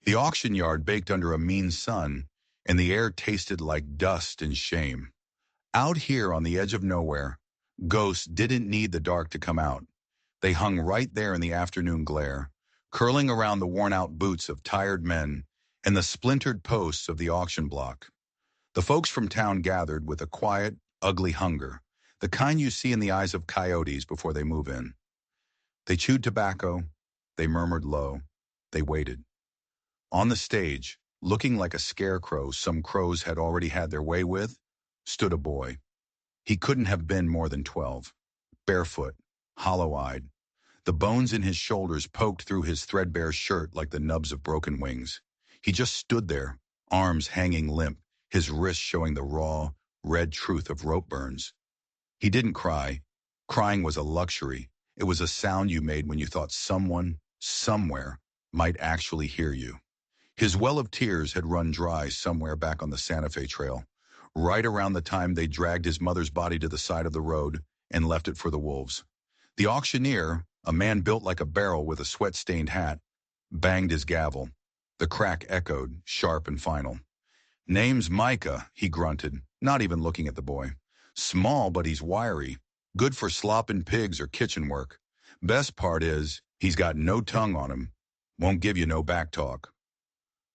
The auction yard baked under a mean sun, and the air tasted like dust and shame. Out here on the edge of nowhere, ghosts didn't need the dark to come out. They hung right there in the afternoon glare, curling around the worn-out boots of tired men and the splintered posts of the auction block. The folks from town gathered with a quiet, ugly hunger, the kind you see in the eyes of coyotes before they move in. They chewed tobacco, they murmured low, they waited. On the stage, looking like a scarecrow some crows had already had their way with, stood a boy. He couldn't have been more than 12. Barefoot, hollow-eyed. The bones in his shoulders poked through his threadbare shirt like the nubs of broken wings. He just stood there, arms hanging limp, his wrists showing the raw, red truth of rope burns. He didn't cry. Crying was a luxury. It was a sound you made when you thought someone, somewhere, might actually hear you. His well of tears had run dry somewhere back on the Santa Fe Trail, right around the time they dragged his mother's body to the side of the road and left it for the wolves. The auctioneer, a man built like a barrel with a sweat-stained hat, banged his gavel. The crack echoed, sharp and final. "Name's Micah," he grunted, not even looking at the boy. "Small, but he's wiry. Good for slopping pigs or kitchen work. Best part is, he's got no tongue on him. Won't give you no back talk."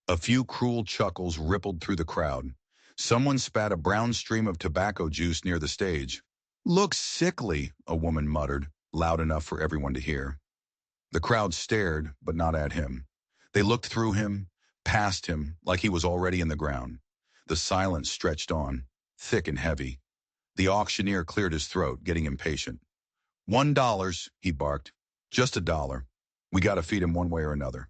A few cruel chuckles rippled through the crowd. Someone spat a brown stream of tobacco juice near the stage. "Looks sickly," a woman muttered, loud enough for everyone to hear. The crowd stared, but not at him. They looked through him, past him, like he was already in the ground. The silence stretched on, thick and heavy. The auctioneer cleared his throat, getting impatient. $1, he barked. "Just $1. We gotta feed him one way or another."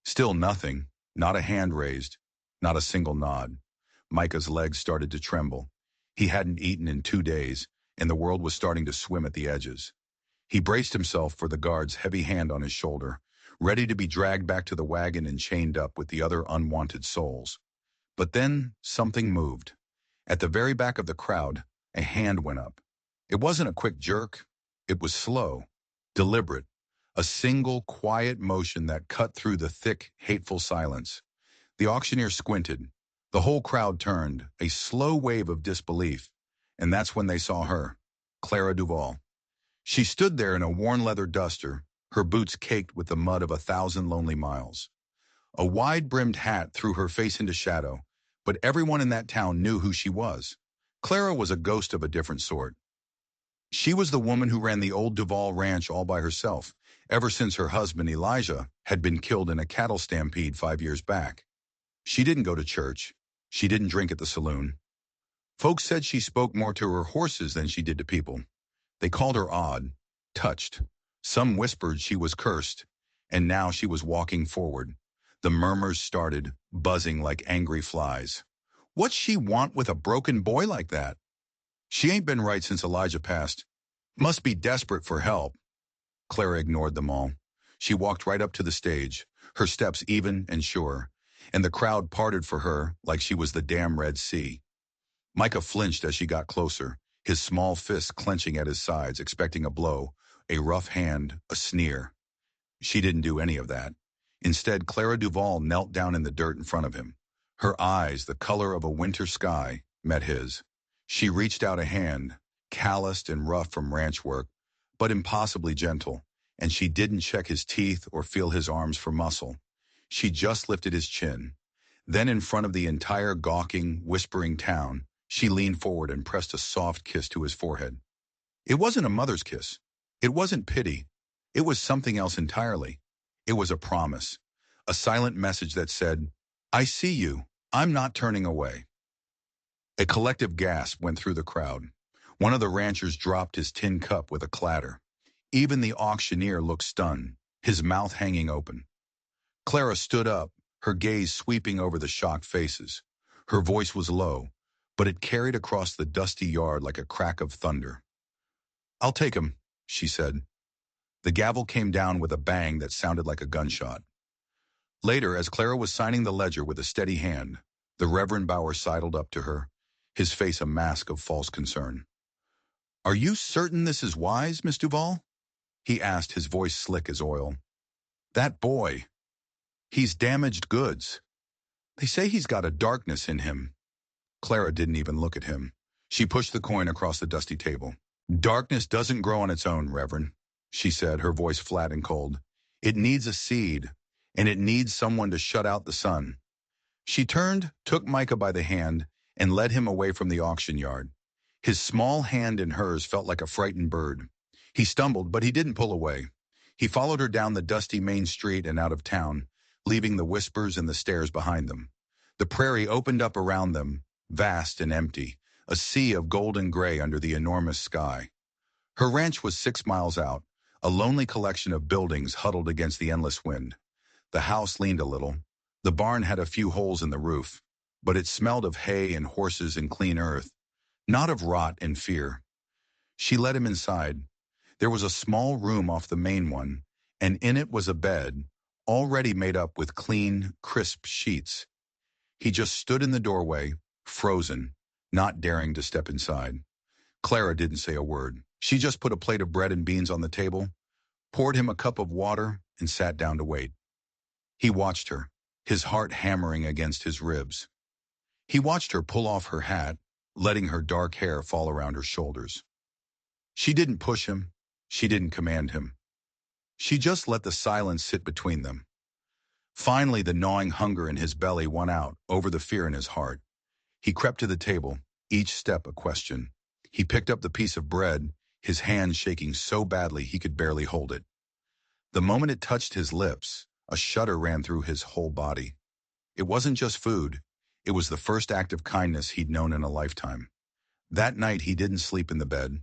Still nothing. Not a hand raised, not a single nod. Micah's legs started to tremble. He hadn't eaten in 2 days, and the world was starting to swim at the edges. He braced himself for the guard's heavy hand on his shoulder, ready to be dragged back to the wagon and chained up with the other unwanted souls. But then something moved. At the very back of the crowd, a hand went up. It wasn't a quick jerk. It was slow, deliberate. A single, quiet motion that cut through the thick, hateful silence. The auctioneer squinted. The whole crowd turned, a slow wave of disbelief. And that's when they saw her, Clara Duval. She stood there in a worn leather duster, her boots caked with the mud of 1,000 lonely miles. A wide-brimmed hat threw her face into shadow, but everyone in that town knew who she was. Clara was a ghost of a different sort. She was the woman who ran the old Duval ranch all by herself, ever since her husband Elijah had been killed in a cattle stampede 5 years back. She didn't go to church. She didn't drink at the saloon. Folks said she spoke more to her horses than she did to people. They called her odd, touched. Some whispered she was cursed, and now she was walking forward. The murmurs started, buzzing like angry flies. What's she want with a broken boy like that? She ain't been right since Elijah passed. Must be desperate for help. Clara ignored them all. She walked right up to the stage, her steps even and sure, and the crowd parted for her like she was the damn Red Sea. Micah flinched as she got closer, his small fists clenching at his sides, expecting a blow, a rough hand, a sneer. She didn't do any of that. Instead, Clara Duval knelt down in the dirt in front of him. Her eyes, the color of a winter sky, met his. She reached out a hand, calloused and rough from ranch work, but impossibly gentle, and she didn't check his teeth or feel his arms for muscle. She just lifted his chin. Then in front of the entire gawking, whispering town, she leaned forward and pressed a soft kiss to his forehead. It wasn't a mother's kiss. It wasn't pity. It was something else entirely. It was a promise, a silent message that said, "I see you. I'm not turning away." A collective gasp went through the crowd. One of the ranchers dropped his tin cup with a clatter. Even the auctioneer looked stunned, his mouth hanging open. Clara stood up, her gaze sweeping over the shocked faces. Her voice was low, but it carried across the dusty yard like a crack of thunder. "I'll take him," she said. The gavel came down with a bang that sounded like a gunshot. Later, as Clara was signing the ledger with a steady hand, the Reverend Bauer sidled up to her, his face a mask of false concern. "Are you certain this is wise, Miss Duval?" he asked, his voice slick as oil. "That boy." He's damaged goods. They say he's got a darkness in him. Clara didn't even look at him. She pushed the coin across the dusty table. Darkness doesn't grow on its own, Reverend, she said, her voice flat and cold. It needs a seed, and it needs someone to shut out the sun. She turned, took Micah by the hand, and led him away from the auction yard. His small hand in hers felt like a frightened bird. He stumbled, but he didn't pull away. He followed her down the dusty main street and out of town, leaving the whispers and the stares behind them. The prairie opened up around them, vast and empty, a sea of golden gray under the enormous sky. Her ranch was 6 miles out, a lonely collection of buildings huddled against the endless wind. The house leaned a little. The barn had a few holes in the roof, but it smelled of hay and horses and clean earth, not of rot and fear. She led him inside. There was a small room off the main one, and in it was a bed, already made up with clean, crisp sheets. He just stood in the doorway, frozen, not daring to step inside. Clara didn't say a word. She just put a plate of bread and beans on the table, poured him a cup of water, and sat down to wait. He watched her, his heart hammering against his ribs. He watched her pull off her hat, letting her dark hair fall around her shoulders. She didn't push him. She didn't command him. She just let the silence sit between them. Finally, the gnawing hunger in his belly won out over the fear in his heart. He crept to the table, each step a question. He picked up the piece of bread, his hand shaking so badly he could barely hold it. The moment it touched his lips, a shudder ran through his whole body. It wasn't just food. It was the first act of kindness he'd known in a lifetime. That night he didn't sleep in the bed.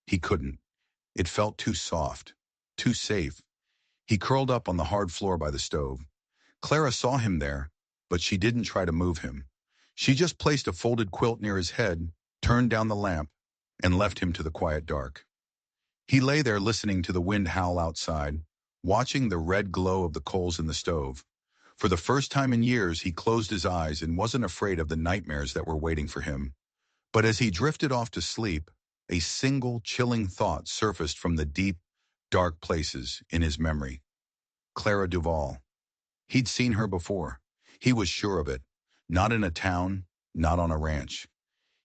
He couldn't. It felt too soft, too safe. He curled up on the hard floor by the stove. Clara saw him there, but she didn't try to move him. She just placed a folded quilt near his head, turned down the lamp, and left him to the quiet dark. He lay there listening to the wind howl outside, watching the red glow of the coals in the stove. For the first time in years, he closed his eyes and wasn't afraid of the nightmares that were waiting for him. But as he drifted off to sleep, a single chilling thought surfaced from the deep, dark places in his memory. Clara Duval. He'd seen her before. He was sure of it. Not in a town, not on a ranch.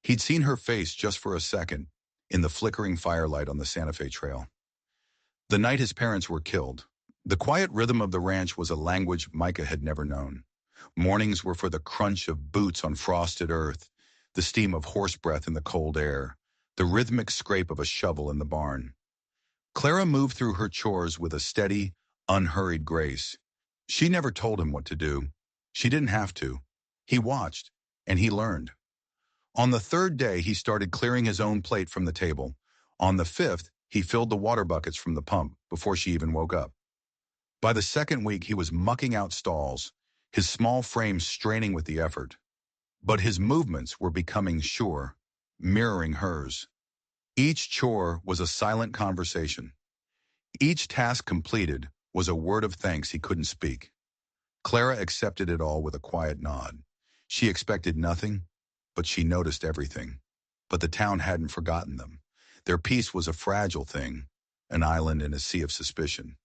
He'd seen her face just for a second, in the flickering firelight on the Santa Fe Trail. The night his parents were killed, the quiet rhythm of the ranch was a language Micah had never known. Mornings were for the crunch of boots on frosted earth, the steam of horse breath in the cold air, the rhythmic scrape of a shovel in the barn. Clara moved through her chores with a steady, unhurried grace. She never told him what to do. She didn't have to. He watched, and he learned. On the third day, he started clearing his own plate from the table. On the fifth, he filled the water buckets from the pump before she even woke up. By the second week, he was mucking out stalls, his small frame straining with the effort. But his movements were becoming sure, mirroring hers. Each chore was a silent conversation. Each task completed was a word of thanks he couldn't speak. Clara accepted it all with a quiet nod. She expected nothing, but she noticed everything. But the town hadn't forgotten them. Their peace was a fragile thing, an island in a sea of suspicion.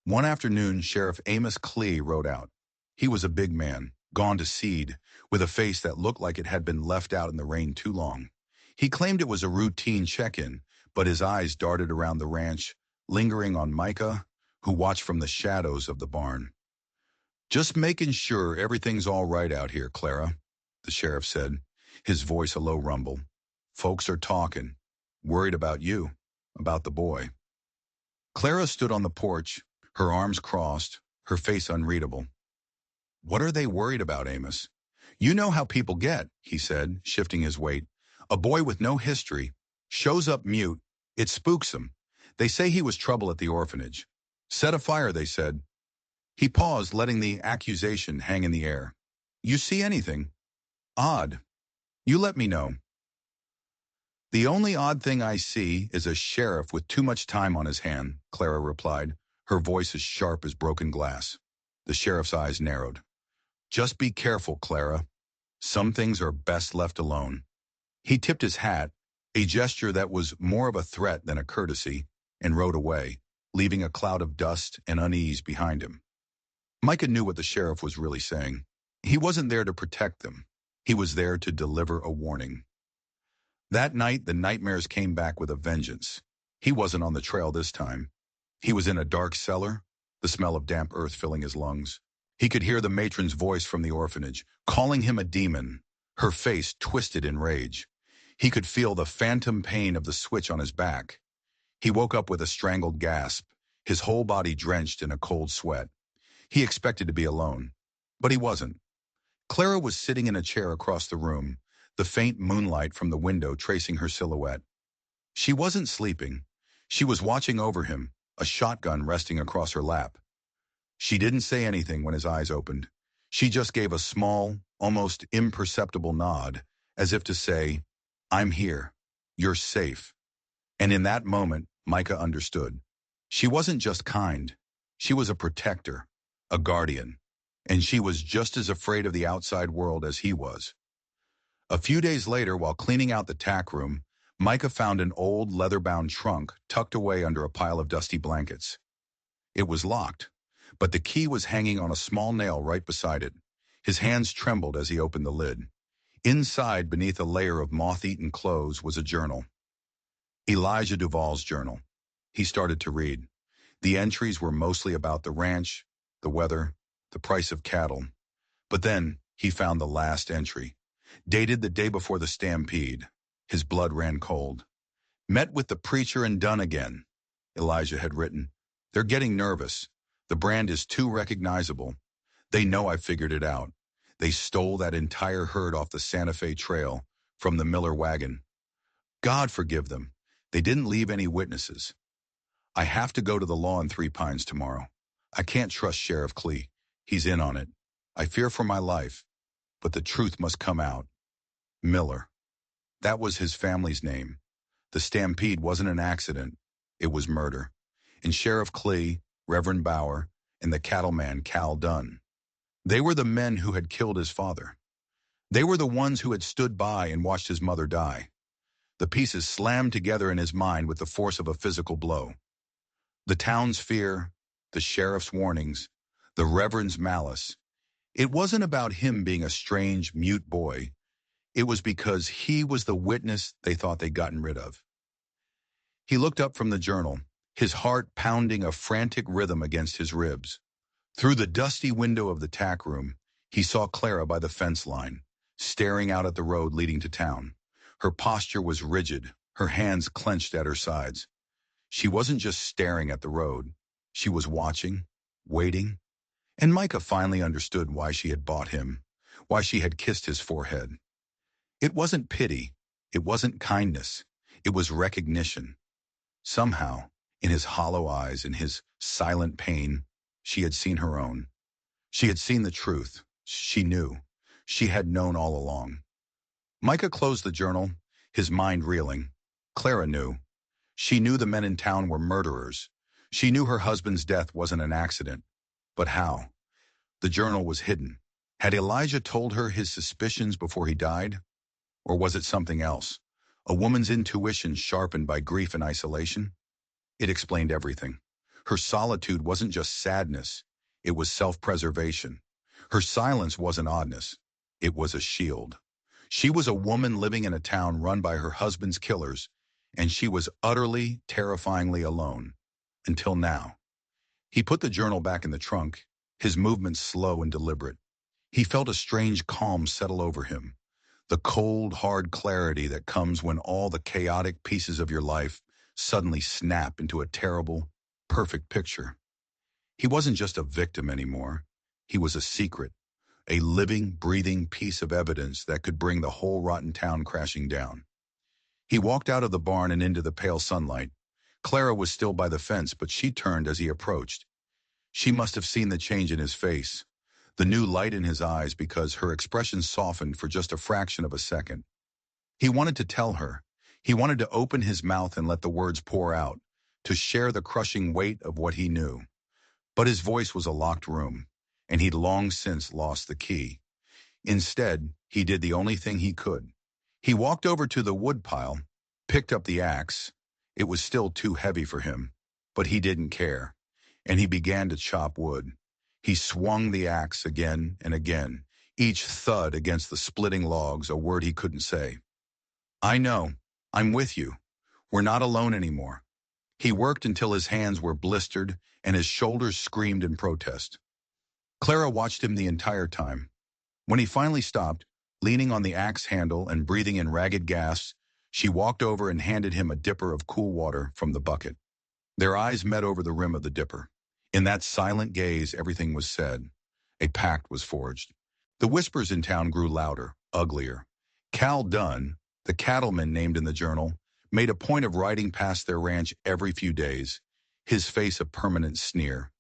One afternoon, Sheriff Amos Clee rode out. He was a big man, gone to seed, with a face that looked like it had been left out in the rain too long. He claimed it was a routine check-in, but his eyes darted around the ranch, lingering on Micah, who watched from the shadows of the barn. "Just making sure everything's all right out here, Clara," the sheriff said, his voice a low rumble. "Folks are talking, worried about you, about the boy." Clara stood on the porch, her arms crossed, her face unreadable. "What are they worried about, Amos?" "You know how people get," he said, shifting his weight. "A boy with no history shows up mute. It spooks them. They say he was trouble at the orphanage. Set a fire, they said." He paused, letting the accusation hang in the air. "You see anything odd? You let me know." "The only odd thing I see is a sheriff with too much time on his hand," Clara replied, her voice as sharp as broken glass. The sheriff's eyes narrowed. "Just be careful, Clara. Some things are best left alone." He tipped his hat, a gesture that was more of a threat than a courtesy, and rode away, leaving a cloud of dust and unease behind him. Micah knew what the sheriff was really saying. He wasn't there to protect them. He was there to deliver a warning. That night, the nightmares came back with a vengeance. He wasn't on the trail this time. He was in a dark cellar, the smell of damp earth filling his lungs. He could hear the matron's voice from the orphanage, calling him a demon, her face twisted in rage. He could feel the phantom pain of the switch on his back. He woke up with a strangled gasp, his whole body drenched in a cold sweat. He expected to be alone, but he wasn't. Clara was sitting in a chair across the room, the faint moonlight from the window tracing her silhouette. She wasn't sleeping. She was watching over him, a shotgun resting across her lap. She didn't say anything when his eyes opened. She just gave a small, almost imperceptible nod, as if to say, "I'm here. You're safe." And in that moment, Micah understood. She wasn't just kind. She was a protector, a guardian. And she was just as afraid of the outside world as he was. A few days later, while cleaning out the tack room, Micah found an old leather-bound trunk tucked away under a pile of dusty blankets. It was locked, but the key was hanging on a small nail right beside it. His hands trembled as he opened the lid. Inside, beneath a layer of moth-eaten clothes, was a journal. Elijah Duvall's journal. He started to read. The entries were mostly about the ranch, the weather, the price of cattle. But then he found the last entry, dated the day before the stampede. His blood ran cold. "Met with the preacher and done again," Elijah had written. "They're getting nervous. The brand is too recognizable. They know I figured it out. They stole that entire herd off the Santa Fe Trail from the Miller wagon. God forgive them. They didn't leave any witnesses. I have to go to the law in Three Pines tomorrow. I can't trust Sheriff Clee. He's in on it. I fear for my life, but the truth must come out. Miller." That was his family's name. The stampede wasn't an accident. It was murder. And Sheriff Clee, Reverend Bauer, and the cattleman Cal Dunn. They were the men who had killed his father. They were the ones who had stood by and watched his mother die. The pieces slammed together in his mind with the force of a physical blow. The town's fear, the sheriff's warnings, the reverend's malice. It wasn't about him being a strange, mute boy. It was because he was the witness they thought they'd gotten rid of. He looked up from the journal, his heart pounding a frantic rhythm against his ribs. Through the dusty window of the tack room, he saw Clara by the fence line, staring out at the road leading to town. Her posture was rigid, her hands clenched at her sides. She wasn't just staring at the road. She was watching, waiting. And Micah finally understood why she had bought him, why she had kissed his forehead. It wasn't pity. It wasn't kindness. It was recognition. Somehow, in his hollow eyes, in his silent pain, she had seen her own. She had seen the truth. She knew. She had known all along. Micah closed the journal, his mind reeling. Clara knew. She knew the men in town were murderers. She knew her husband's death wasn't an accident. But how? The journal was hidden. Had Elijah told her his suspicions before he died? Or was it something else? A woman's intuition sharpened by grief and isolation? It explained everything. Her solitude wasn't just sadness. It was self-preservation. Her silence wasn't oddness. It was a shield. She was a woman living in a town run by her husband's killers, and she was utterly, terrifyingly alone. Until now. He put the journal back in the trunk, his movements slow and deliberate. He felt a strange calm settle over him. The cold, hard clarity that comes when all the chaotic pieces of your life suddenly snap into a terrible, perfect picture. He wasn't just a victim anymore. He was a secret, a living, breathing piece of evidence that could bring the whole rotten town crashing down. He walked out of the barn and into the pale sunlight. Clara was still by the fence, but she turned as he approached. She must have seen the change in his face, the new light in his eyes, because her expression softened for just a fraction of a second. He wanted to tell her. He wanted to open his mouth and let the words pour out, to share the crushing weight of what he knew. But his voice was a locked room, and he'd long since lost the key. Instead, he did the only thing he could. He walked over to the woodpile, picked up the axe. It was still too heavy for him, but he didn't care, and he began to chop wood. He swung the axe again and again, each thud against the splitting logs, a word he couldn't say. I know. I'm with you. We're not alone anymore. He worked until his hands were blistered and his shoulders screamed in protest. Clara watched him the entire time. When he finally stopped, leaning on the axe handle and breathing in ragged gasps, she walked over and handed him a dipper of cool water from the bucket. Their eyes met over the rim of the dipper. In that silent gaze, everything was said. A pact was forged. The whispers in town grew louder, uglier. Cal Dunn, the cattleman named in the journal, made a point of riding past their ranch every few days, his face a permanent sneer.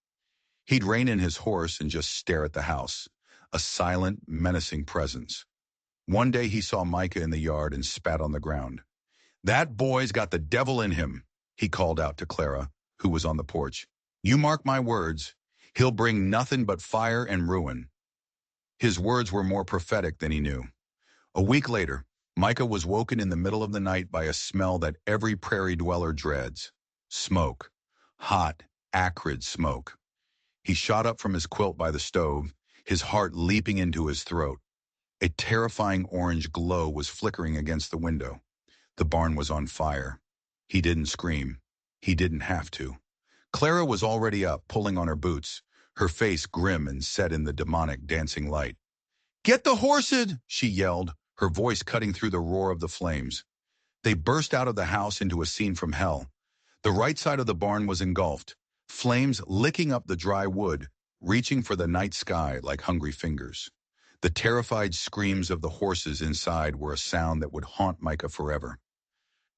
He'd rein in his horse and just stare at the house, a silent, menacing presence. One day he saw Micah in the yard and spat on the ground. That boy's got the devil in him, he called out to Clara, who was on the porch. You mark my words, he'll bring nothing but fire and ruin. His words were more prophetic than he knew. A week later, Micah was woken in the middle of the night by a smell that every prairie dweller dreads. Smoke. Hot, acrid smoke. He shot up from his quilt by the stove, his heart leaping into his throat. A terrifying orange glow was flickering against the window. The barn was on fire. He didn't scream. He didn't have to. Clara was already up, pulling on her boots, her face grim and set in the demonic dancing light. Get the horses, she yelled, her voice cutting through the roar of the flames. They burst out of the house into a scene from hell. The right side of the barn was engulfed, flames licking up the dry wood, reaching for the night sky like hungry fingers. The terrified screams of the horses inside were a sound that would haunt Micah forever.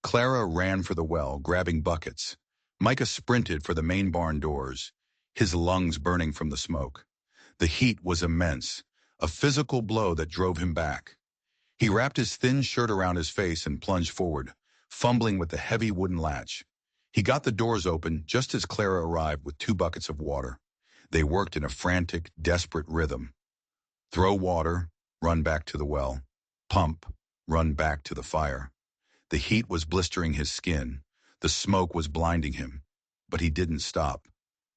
Clara ran for the well, grabbing buckets. Micah sprinted for the main barn doors, his lungs burning from the smoke. The heat was immense, a physical blow that drove him back. He wrapped his thin shirt around his face and plunged forward, fumbling with the heavy wooden latch. He got the doors open just as Clara arrived with 2 buckets of water. They worked in a frantic, desperate rhythm. Throw water, run back to the well. Pump, run back to the fire. The heat was blistering his skin. The smoke was blinding him. But he didn't stop.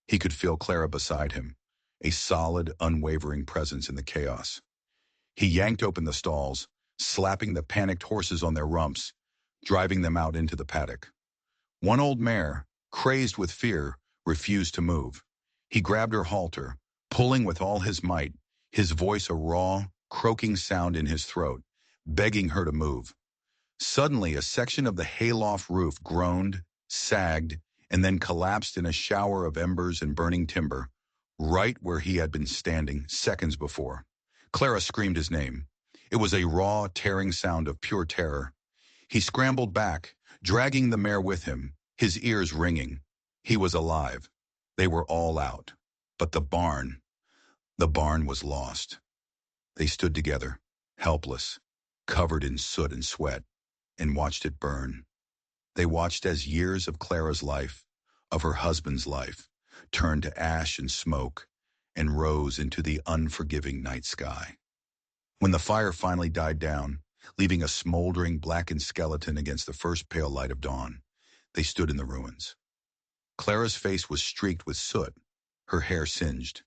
He could feel Clara beside him, a solid, unwavering presence in the chaos. He yanked open the stalls, slapping the panicked horses on their rumps, driving them out into the paddock. One old mare, crazed with fear, refused to move. He grabbed her halter, pulling with all his might, his voice a raw, croaking sound in his throat, begging her to move. Suddenly, a section of the hayloft roof groaned, sagged, and then collapsed in a shower of embers and burning timber, right where he had been standing seconds before. Clara screamed his name. It was a raw, tearing sound of pure terror. He scrambled back, dragging the mare with him, his ears ringing. He was alive. They were all out. But the barn was lost. They stood together, helpless, covered in soot and sweat, and watched it burn. They watched as years of Clara's life, of her husband's life, turned to ash and smoke and rose into the unforgiving night sky. When the fire finally died down, leaving a smoldering, blackened skeleton against the first pale light of dawn, they stood in the ruins. Clara's face was streaked with soot, her hair singed,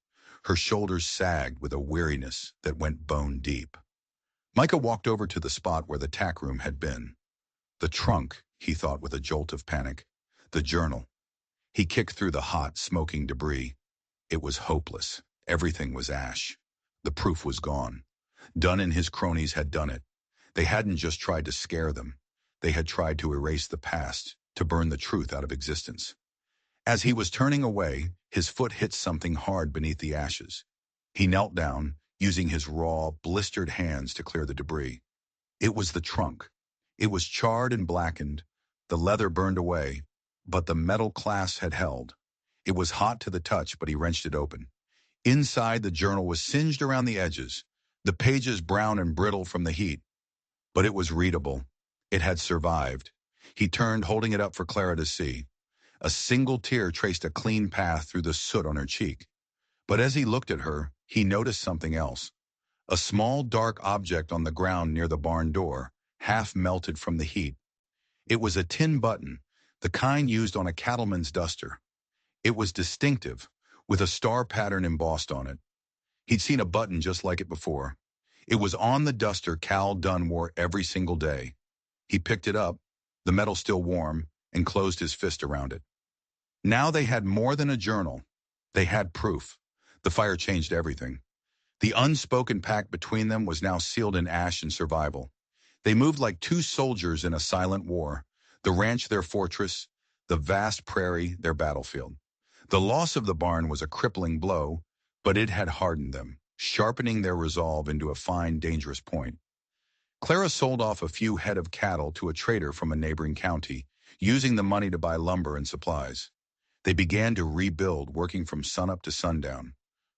her shoulders sagged with a weariness that went bone deep. Micah walked over to the spot where the tack room had been. The trunk, he thought with a jolt of panic. The journal. He kicked through the hot, smoking debris. It was hopeless. Everything was ash. The proof was gone. Dunn and his cronies had done it. They hadn't just tried to scare them. They had tried to erase the past, to burn the truth out of existence. As he was turning away, his foot hit something hard beneath the ashes. He knelt down, using his raw, blistered hands to clear the debris. It was the trunk. It was charred and blackened, the leather burned away, but the metal clasp had held. It was hot to the touch, but he wrenched it open. Inside, the journal was singed around the edges, the pages brown and brittle from the heat. But it was readable. It had survived. He turned, holding it up for Clara to see. A single tear traced a clean path through the soot on her cheek. But as he looked at her, he noticed something else. A small, dark object on the ground near the barn door, half melted from the heat. It was a tin button, the kind used on a cattleman's duster. It was distinctive, with a star pattern embossed on it. He'd seen a button just like it before. It was on the duster Cal Dunn wore every single day. He picked it up, the metal still warm, and closed his fist around it. Now they had more than a journal. They had proof. The fire changed everything. The unspoken pact between them was now sealed in ash and survival. They moved like two soldiers in a silent war, the ranch their fortress, the vast prairie their battlefield. The loss of the barn was a crippling blow, but it had hardened them, sharpening their resolve into a fine, dangerous point. Clara sold off a few head of cattle to a trader from a neighboring county, using the money to buy lumber and supplies. They began to rebuild, working from sunup to sundown.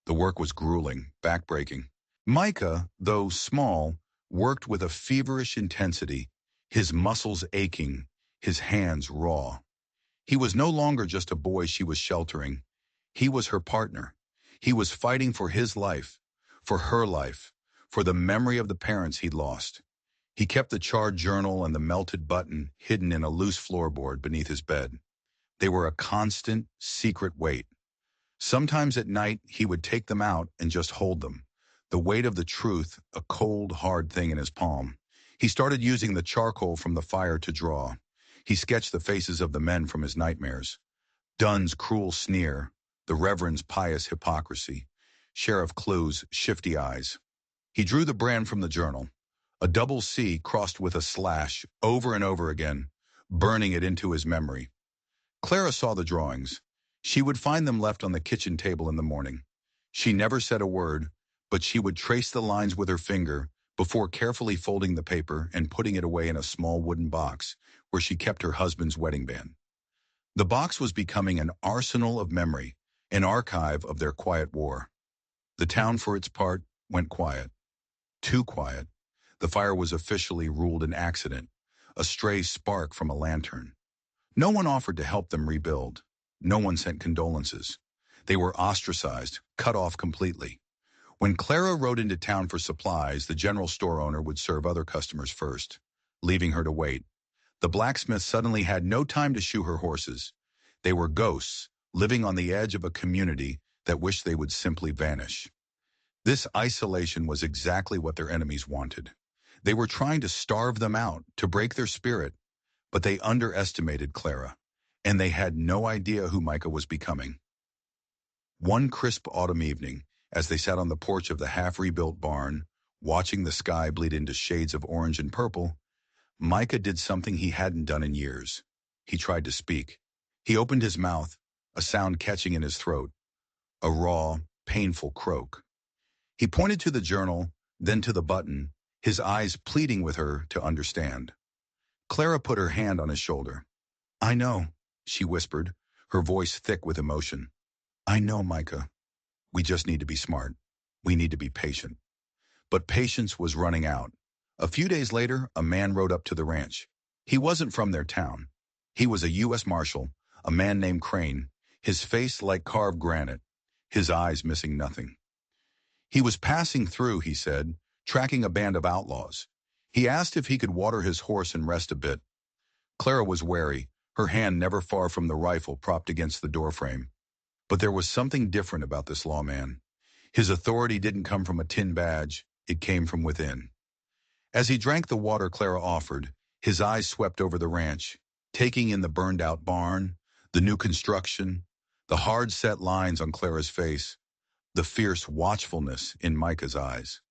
The work was grueling, backbreaking. Micah, though small, worked with a feverish intensity, his muscles aching, his hands raw. He was no longer just a boy she was sheltering. He was her partner. He was fighting for his life, for her life, for the memory of the parents he'd lost. He kept the charred journal and the melted button hidden in a loose floorboard beneath his bed. They were a constant, secret weight. Sometimes at night, he would take them out and just hold them, the weight of the truth, a cold, hard thing in his palm. He started using the charcoal from the fire to draw. He sketched the faces of the men from his nightmares. Dunn's cruel sneer, the Reverend's pious hypocrisy, Sheriff Clue's shifty eyes. He drew the brand from the journal, a double C crossed with a slash, over and over again, burning it into his memory. Clara saw the drawings. She would find them left on the kitchen table in the morning. She never said a word, but she would trace the lines with her finger before carefully folding the paper and putting it away in a small wooden box where she kept her husband's wedding band. The box was becoming an arsenal of memory, an archive of their quiet war. The town, for its part, went quiet. Too quiet. The fire was officially ruled an accident, a stray spark from a lantern. No one offered to help them rebuild. No one sent condolences. They were ostracized, cut off completely. When Clara rode into town for supplies, the general store owner would serve other customers first, leaving her to wait. The blacksmith suddenly had no time to shoe her horses. They were ghosts, living on the edge of a community that wished they would simply vanish. This isolation was exactly what their enemies wanted. They were trying to starve them out, to break their spirit, but they underestimated Clara, and they had no idea who Micah was becoming. One crisp autumn evening, as they sat on the porch of the half-rebuilt barn, watching the sky bleed into shades of orange and purple, Micah did something he hadn't done in years. He tried to speak. He opened his mouth, a sound catching in his throat, a raw, painful croak. He pointed to the journal, then to the button, his eyes pleading with her to understand. Clara put her hand on his shoulder. "I know," she whispered, her voice thick with emotion. "I know, Micah. We just need to be smart. We need to be patient." But patience was running out. A few days later, a man rode up to the ranch. He wasn't from their town. He was a U.S. Marshal, a man named Crane, his face like carved granite, his eyes missing nothing. He was passing through, he said, tracking a band of outlaws. He asked if he could water his horse and rest a bit. Clara was wary, her hand never far from the rifle propped against the doorframe. But there was something different about this lawman. His authority didn't come from a tin badge, it came from within. As he drank the water Clara offered, his eyes swept over the ranch, taking in the burned-out barn, the new construction, the hard-set lines on Clara's face, the fierce watchfulness in Micah's eyes.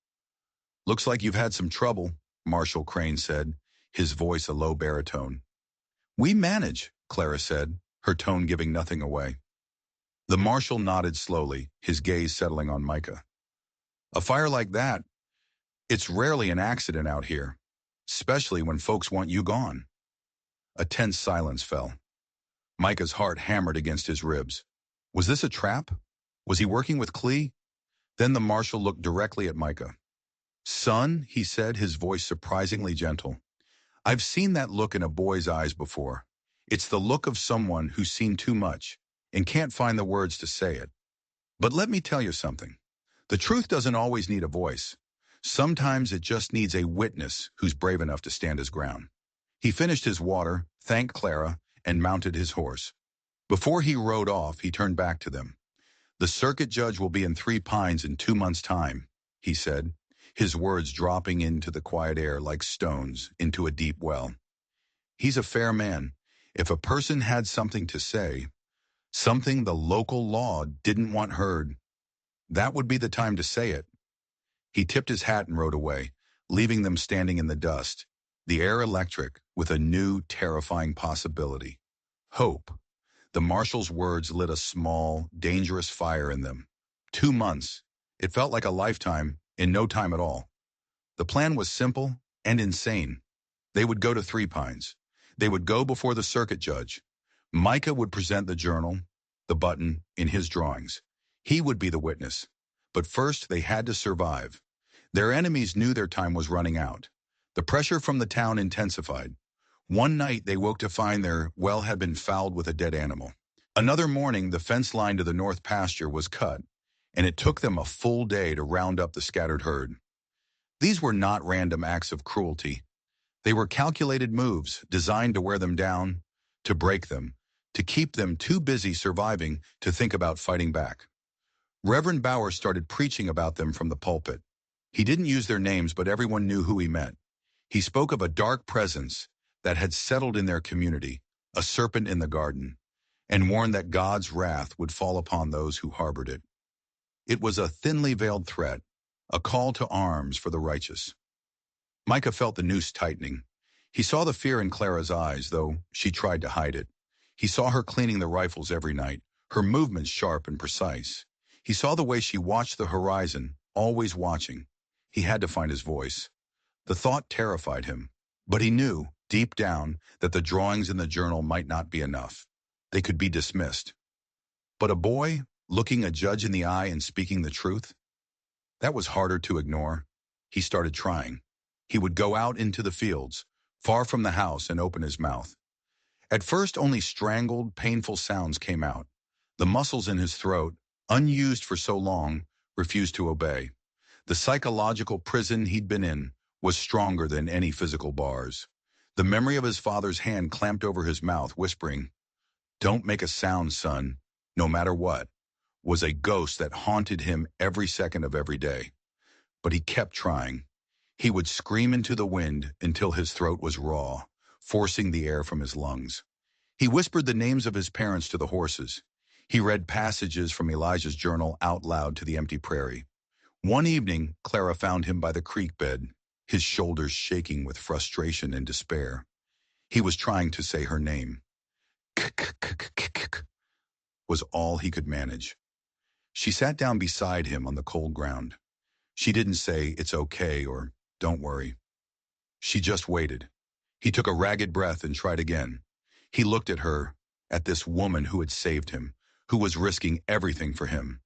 "Looks like you've had some trouble," Marshal Crane said, his voice a low baritone. "We manage," Clara said, her tone giving nothing away. The marshal nodded slowly, his gaze settling on Micah. "A fire like that, it's rarely an accident out here, especially when folks want you gone." A tense silence fell. Micah's heart hammered against his ribs. Was this a trap? Was he working with Clee? Then the marshal looked directly at Micah. "Son," he said, his voice surprisingly gentle, "I've seen that look in a boy's eyes before. It's the look of someone who's seen too much and can't find the words to say it. But let me tell you something. The truth doesn't always need a voice. Sometimes it just needs a witness who's brave enough to stand his ground." He finished his water, thanked Clara, and mounted his horse. Before he rode off, he turned back to them. The circuit judge will be in Three Pines in 2 months' time, he said, his words dropping into the quiet air like stones into a deep well. He's a fair man. If a person had something to say, something the local law didn't want heard, that would be the time to say it. He tipped his hat and rode away, leaving them standing in the dust, the air electric with a new, terrifying possibility. Hope. The marshal's words lit a small, dangerous fire in them. 2 months. It felt like a lifetime in no time at all. The plan was simple and insane. They would go to Three Pines. They would go before the circuit judge. Micah would present the journal, the button, in his drawings. He would be the witness. But first, they had to survive. Their enemies knew their time was running out. The pressure from the town intensified. One night, they woke to find their well had been fouled with a dead animal. Another morning, the fence line to the north pasture was cut, and it took them a full day to round up the scattered herd. These were not random acts of cruelty. They were calculated moves designed to wear them down, to break them, to keep them too busy surviving to think about fighting back. Reverend Bauer started preaching about them from the pulpit. He didn't use their names, but everyone knew who he meant. He spoke of a dark presence that had settled in their community, a serpent in the garden, and warned that God's wrath would fall upon those who harbored it. It was a thinly veiled threat, a call to arms for the righteous. Micah felt the noose tightening. He saw the fear in Clara's eyes, though she tried to hide it. He saw her cleaning the rifles every night, her movements sharp and precise. He saw the way she watched the horizon, always watching. He had to find his voice. The thought terrified him, but he knew, deep down, that the drawings in the journal might not be enough. They could be dismissed. But a boy, looking a judge in the eye and speaking the truth? That was harder to ignore. He started trying. He would go out into the fields, far from the house, and open his mouth. At first, only strangled, painful sounds came out. The muscles in his throat, unused for so long, refused to obey. The psychological prison he'd been in was stronger than any physical bars. The memory of his father's hand clamped over his mouth, whispering, "Don't make a sound, son, no matter what," was a ghost that haunted him every second of every day. But he kept trying. He would scream into the wind until his throat was raw, forcing the air from his lungs. He whispered the names of his parents to the horses. He read passages from Elijah's journal out loud to the empty prairie. One evening, Clara found him by the creek bed, his shoulders shaking with frustration and despair. He was trying to say her name. K-k-k-k-k-k was all he could manage. She sat down beside him on the cold ground. She didn't say, "It's okay," or "Don't worry." She just waited. He took a ragged breath and tried again. He looked at her, at this woman who had saved him, who was risking everything for him.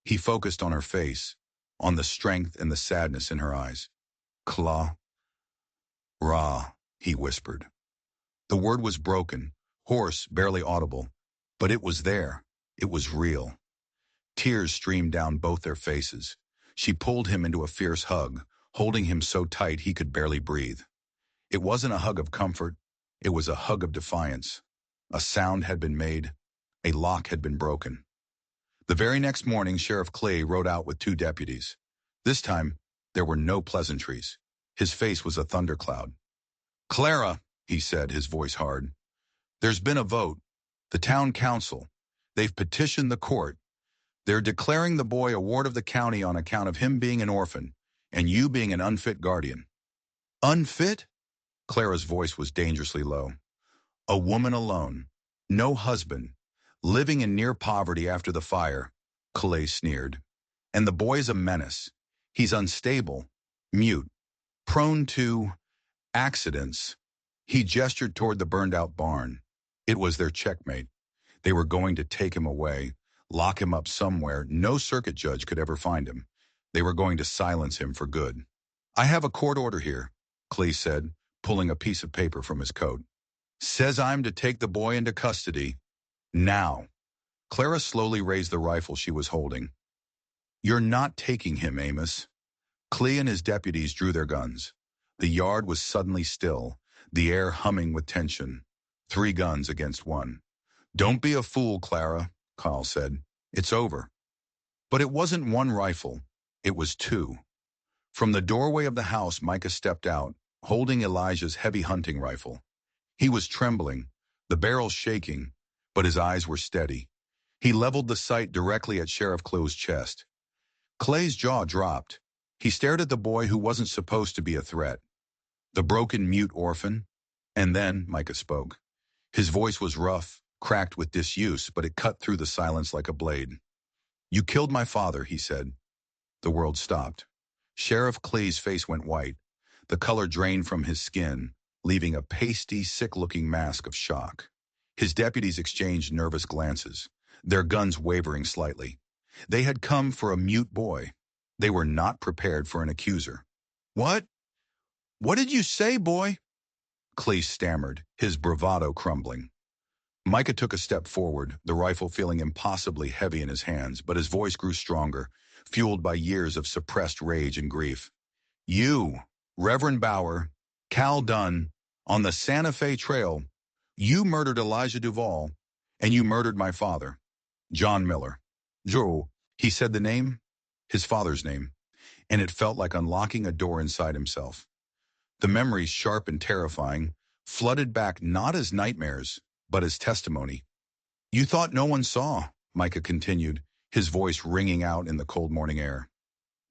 He focused on her face, on the strength and the sadness in her eyes. "Kla, Ra," he whispered. The word was broken, hoarse, barely audible, but it was there. It was real. Tears streamed down both their faces. She pulled him into a fierce hug, holding him so tight he could barely breathe. It wasn't a hug of comfort. It was a hug of defiance. A sound had been made. A lock had been broken. The very next morning, Sheriff Clay rode out with 2 deputies. This time, there were no pleasantries. His face was a thundercloud. "Clara," he said, his voice hard, "there's been a vote. The town council. They've petitioned the court. They're declaring the boy a ward of the county on account of him being an orphan, and you being an unfit guardian." "Unfit?" Clara's voice was dangerously low. "A woman alone. No husband. Living in near poverty after the fire," Calais sneered. "And the boy's a menace. He's unstable, mute, prone to accidents." He gestured toward the burned-out barn. It was their checkmate. They were going to take him away, lock him up somewhere. No circuit judge could ever find him. They were going to silence him for good. "I have a court order here," Clay said, pulling a piece of paper from his coat. "Says I'm to take the boy into custody. Now." Clara slowly raised the rifle she was holding. "You're not taking him, Amos." Clay and his deputies drew their guns. The yard was suddenly still, the air humming with tension. 3 guns against 1. "Don't be a fool, Clara," Kyle said. "It's over. But it wasn't one rifle. It was two. From the doorway of the house, Micah stepped out, holding Elijah's heavy hunting rifle. He was trembling, the barrel shaking, but his eyes were steady. He leveled the sight directly at Sheriff Clay's chest. Clay's jaw dropped. He stared at the boy who wasn't supposed to be a threat. The broken, mute orphan. And then Micah spoke. His voice was rough, cracked with disuse, but it cut through the silence like a blade. "You killed my father," he said. The world stopped. Sheriff Clay's face went white. The color drained from his skin, leaving a pasty, sick-looking mask of shock. His deputies exchanged nervous glances, their guns wavering slightly. They had come for a mute boy. They were not prepared for an accuser. "What? What did you say, boy?" Clay stammered, his bravado crumbling. Micah took a step forward, the rifle feeling impossibly heavy in his hands, but his voice grew stronger, fueled by years of suppressed rage and grief. "You, Reverend Bauer, Cal Dunn, on the Santa Fe Trail, you murdered Elijah Duvall, and you murdered my father, John Miller." "Joe," he said the name, his father's name, and it felt like unlocking a door inside himself. The memories, sharp and terrifying, flooded back not as nightmares, but as testimony. "You thought no one saw," Micah continued, his voice ringing out in the cold morning air.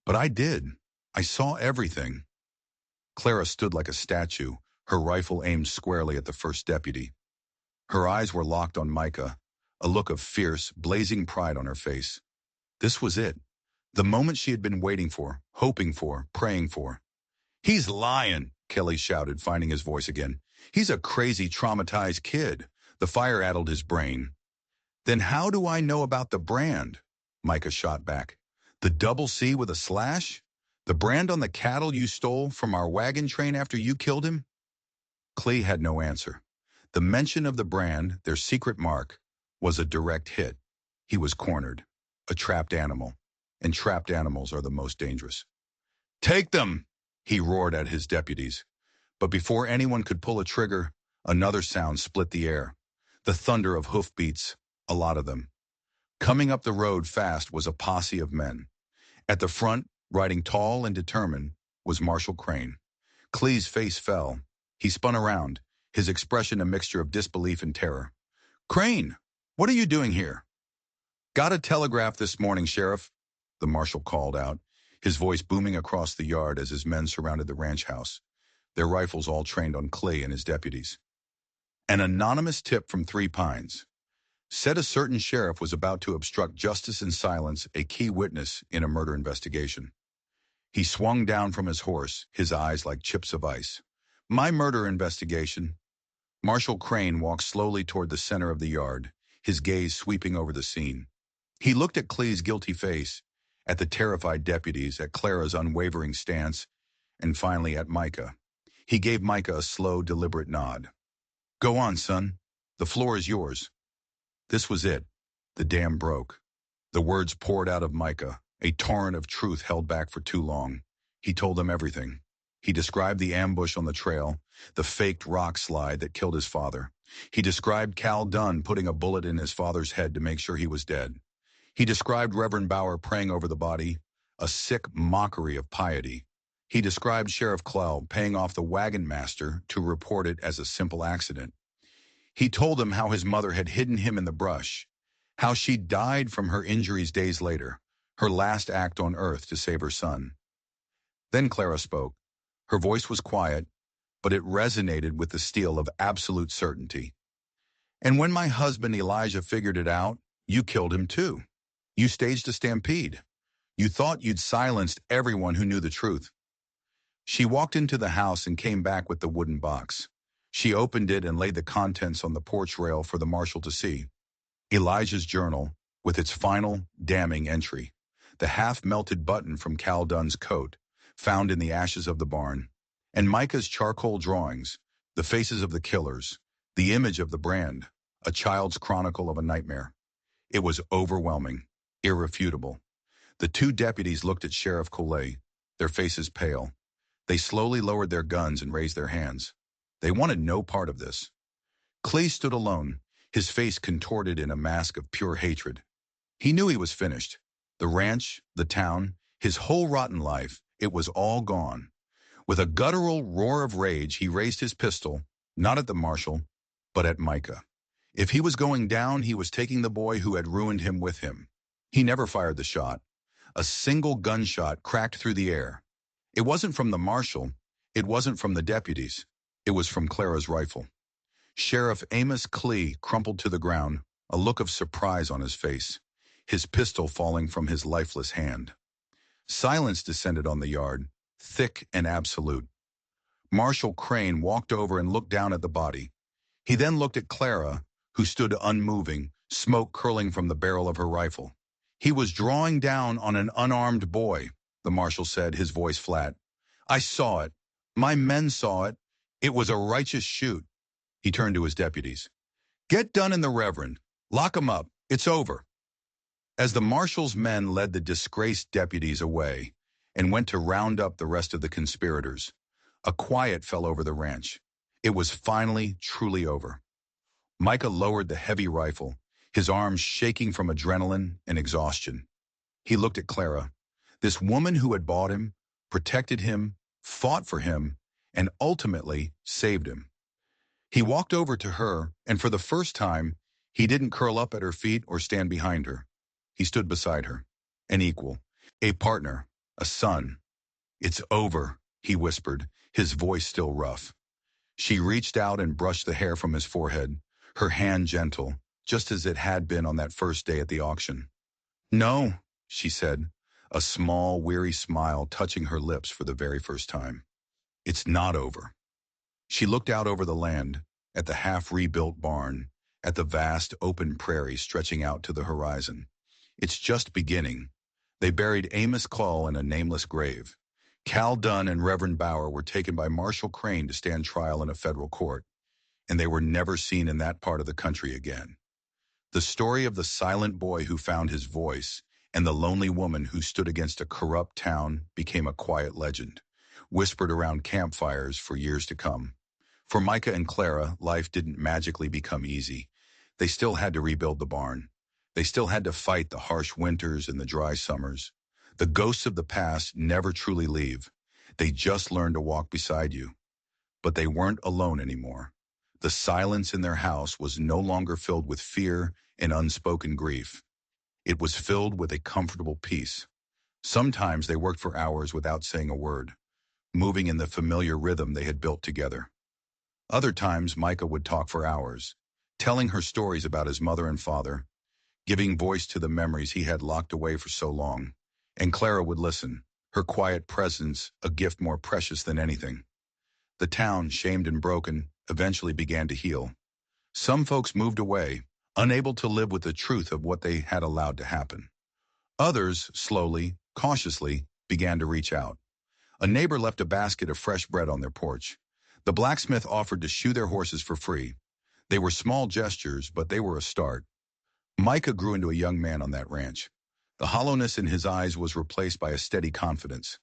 "But I did. I saw everything." Clara stood like a statue, her rifle aimed squarely at the first deputy. Her eyes were locked on Micah, a look of fierce, blazing pride on her face. This was it. The moment she had been waiting for, hoping for, praying for. "He's lying," Kelly shouted, finding his voice again. "He's a crazy, traumatized kid." The fire addled his brain. "Then how do I know about the brand?" Micah shot back. "The double C with a slash? The brand on the cattle you stole from our wagon train after you killed him?" Clay had no answer. The mention of the brand, their secret mark, was a direct hit. He was cornered. A trapped animal. And trapped animals are the most dangerous. "Take them!" he roared at his deputies. But before anyone could pull a trigger, another sound split the air. The thunder of hoofbeats, a lot of them. Coming up the road fast was a posse of men. At the front, riding tall and determined, was Marshal Crane. Clee's face fell. He spun around, his expression a mixture of disbelief and terror. "Crane, what are you doing here?" "Got a telegraph this morning, Sheriff," the marshal called out, his voice booming across the yard as his men surrounded the ranch house, their rifles all trained on Clay and his deputies. "An anonymous tip from Three Pines. Said a certain sheriff was about to obstruct justice and silence a key witness in a murder investigation." He swung down from his horse, his eyes like chips of ice. "My murder investigation." Marshal Crane walked slowly toward the center of the yard, his gaze sweeping over the scene. He looked at Clee's guilty face, at the terrified deputies, at Clara's unwavering stance, and finally at Micah. He gave Micah a slow, deliberate nod. "Go on, son. The floor is yours." This was it. The dam broke. The words poured out of Micah, a torrent of truth held back for too long. He told them everything. He described the ambush on the trail, the faked rock slide that killed his father. He described Cal Dunn putting a bullet in his father's head to make sure he was dead. He described Reverend Bauer praying over the body, a sick mockery of piety. He described Sheriff Clow paying off the wagon master to report it as a simple accident. He told him how his mother had hidden him in the brush, how she died from her injuries days later, her last act on earth to save her son. Then Clara spoke. Her voice was quiet, but it resonated with the steel of absolute certainty. "And when my husband Elijah figured it out, you killed him too. You staged a stampede. You thought you'd silenced everyone who knew the truth." She walked into the house and came back with the wooden box. She opened it and laid the contents on the porch rail for the marshal to see. Elijah's journal, with its final, damning entry. The half-melted button from Cal Dunn's coat, found in the ashes of the barn. And Micah's charcoal drawings, the faces of the killers, the image of the brand, a child's chronicle of a nightmare. It was overwhelming, irrefutable. The two deputies looked at Sheriff Collet, their faces pale. They slowly lowered their guns and raised their hands. They wanted no part of this. Clay stood alone, his face contorted in a mask of pure hatred. He knew he was finished. The ranch, the town, his whole rotten life, it was all gone. With a guttural roar of rage, he raised his pistol, not at the marshal, but at Micah. If he was going down, he was taking the boy who had ruined him with him. He never fired the shot. A single gunshot cracked through the air. It wasn't from the marshal. It wasn't from the deputies. It was from Clara's rifle. Sheriff Amos Clee crumpled to the ground, a look of surprise on his face, his pistol falling from his lifeless hand. Silence descended on the yard, thick and absolute. Marshal Crane walked over and looked down at the body. He then looked at Clara, who stood unmoving, smoke curling from the barrel of her rifle. He was drawing down on an unarmed boy, the marshal said, his voice flat. I saw it. My men saw it. It was a righteous shoot. He turned to his deputies. Get Dunn and the Reverend. Lock 'em up. It's over. As the marshal's men led the disgraced deputies away and went to round up the rest of the conspirators, a quiet fell over the ranch. It was finally, truly over. Micah lowered the heavy rifle, his arms shaking from adrenaline and exhaustion. He looked at Clara, this woman who had bought him, protected him, fought for him, and ultimately saved him. He walked over to her, and for the first time, he didn't curl up at her feet or stand behind her. He stood beside her, an equal, a partner, a son. It's over, he whispered, his voice still rough. She reached out and brushed the hair from his forehead, her hand gentle, just as it had been on that first day at the auction. No, she said, a small, weary smile touching her lips for the very first time. It's not over. She looked out over the land, at the half-rebuilt barn, at the vast open prairie stretching out to the horizon. It's just beginning. They buried Amos Cull in a nameless grave. Cal Dunn and Reverend Bauer were taken by Marshal Crane to stand trial in a federal court, and they were never seen in that part of the country again. The story of the silent boy who found his voice and the lonely woman who stood against a corrupt town became a quiet legend, whispered around campfires for years to come. For Micah and Clara, life didn't magically become easy. They still had to rebuild the barn. They still had to fight the harsh winters and the dry summers. The ghosts of the past never truly leave. They just learn to walk beside you. But they weren't alone anymore. The silence in their house was no longer filled with fear and unspoken grief. It was filled with a comfortable peace. Sometimes they worked for hours without saying a word, moving in the familiar rhythm they had built together. Other times, Micah would talk for hours, telling her stories about his mother and father, giving voice to the memories he had locked away for so long. And Clara would listen, her quiet presence a gift more precious than anything. The town, shamed and broken, eventually began to heal. Some folks moved away, unable to live with the truth of what they had allowed to happen. Others, slowly, cautiously, began to reach out. A neighbor left a basket of fresh bread on their porch. The blacksmith offered to shoe their horses for free. They were small gestures, but they were a start. Micah grew into a young man on that ranch. The hollowness in his eyes was replaced by a steady confidence.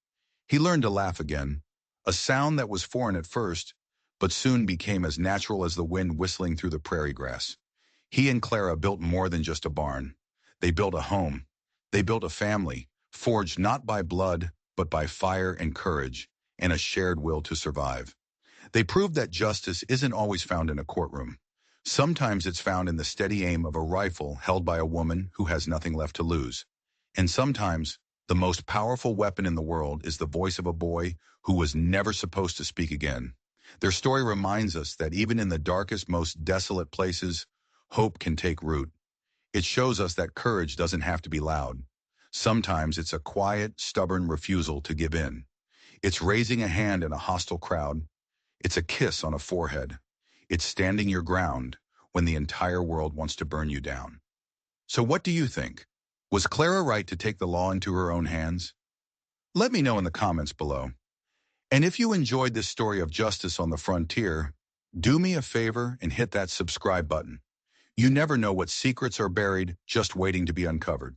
He learned to laugh again, a sound that was foreign at first, but soon became as natural as the wind whistling through the prairie grass. He and Clara built more than just a barn. They built a home. They built a family, forged not by blood, but by fire and courage, and a shared will to survive. They proved that justice isn't always found in a courtroom. Sometimes it's found in the steady aim of a rifle held by a woman who has nothing left to lose. And sometimes, the most powerful weapon in the world is the voice of a boy who was never supposed to speak again. Their story reminds us that even in the darkest, most desolate places, hope can take root. It shows us that courage doesn't have to be loud. Sometimes it's a quiet, stubborn refusal to give in. It's raising a hand in a hostile crowd. It's a kiss on a forehead. It's standing your ground when the entire world wants to burn you down. So what do you think? Was Clara right to take the law into her own hands? Let me know in the comments below. And if you enjoyed this story of justice on the frontier, do me a favor and hit that subscribe button. You never know what secrets are buried just waiting to be uncovered.